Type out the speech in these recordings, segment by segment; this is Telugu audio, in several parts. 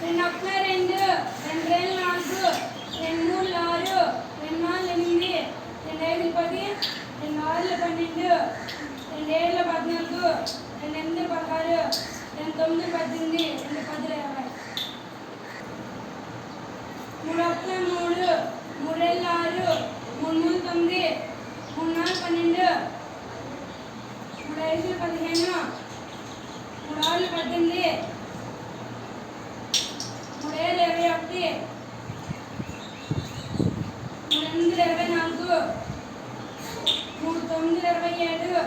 రెండు ఒకటి రెండు, రెండు రెండు నాలుగు, రెండు మూడు ఆరు, రెండు నాలుగు ఎనిమిది, రెండు ఐదు 10, రెండు ఆరులు 12, రెండు ఏళ్ళు 14, రెండు ఎనిమిది 16, రెండు తొమ్మిది 18, రెండు 10 20. మూడు ఒకటి మూడు, మూడు ఏళ్ళు 6, మూడు మూడు 9, మూడు నాలుగు 12, మూడు ఐదు 15, మూడు ఆరులు 18, మూడు ఏళ్ళు 21, మూడు ఎనిమిది 24, మూడు తొమ్మిది 27,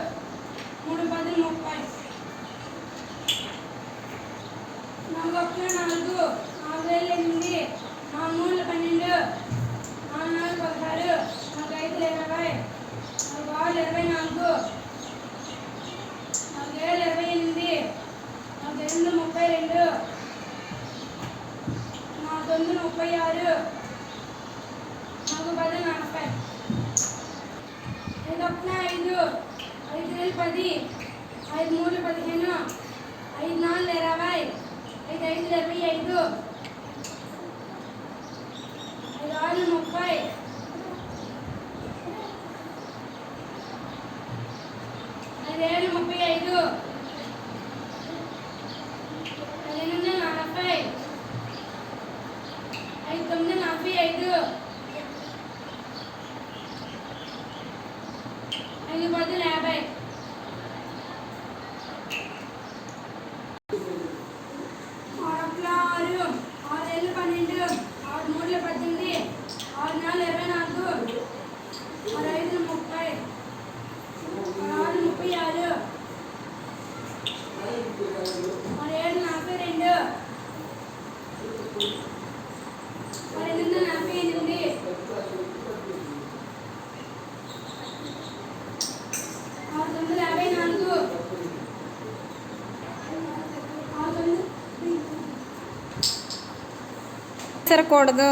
మూడు 10 30. నాలుగు ఒకటి నాలుగు, నాలుగు ఏళ్ళు 8, నాలుగు మూడు 12, నాలుగు నాలుగు 16, నాలుగు ఐదు 20, నాలుగు ఆరు 24, నాలుగు ఏళ్ళు 28, నాలుగు ఎనిమిది 32, నాలుగు తొమ్మిది 36, నాలుగు 10 40. ఐదు ఒకటి ఐదు, ఐదు ఏళ్ళు 10, ఐదు మూడు 15, ఐదు నాలుగు 20, ఐదు ఐదు 25, ఐదు ఆరు 30, ఐదు ఏళ్ళు 35, ఐదు ఎనిమిది 40, ఐదు తొమ్మిది 45, ఐదు 10 50. ఆరు 6 ఏళ్ళు 12, ఆరు మూడు 18, ఆరు నాలుగు 24, ఆరు ఐదు 30, ఆరు 36, ఆరు ఏడు 42, ఆరు ఎనిమిది 48, ఆరు తొమ్మిది 54, ఆరు తొమ్మిది సరకూడదు.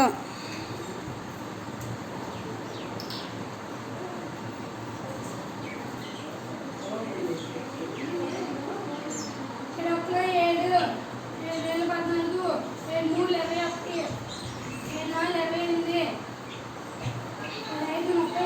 తొమ్మిది 9 18, 9 27, 9 36, 9 45,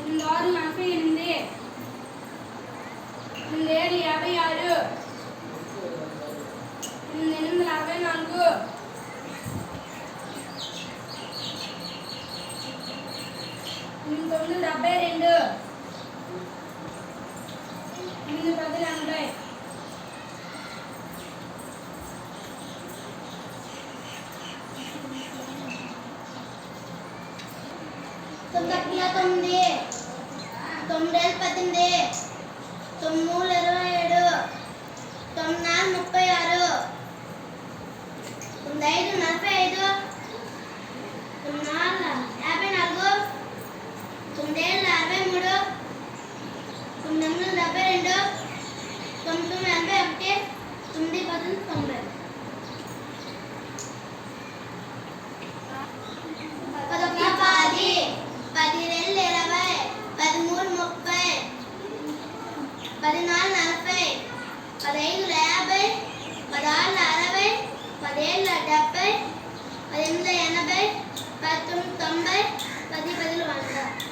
9 54, 9 63, 9 72, 9 81, 9 10 90. పది రెండు 20, 13 30, 14 40, 15 50, 16 60, 17 70, 18 80, 19 90, 10 10 100.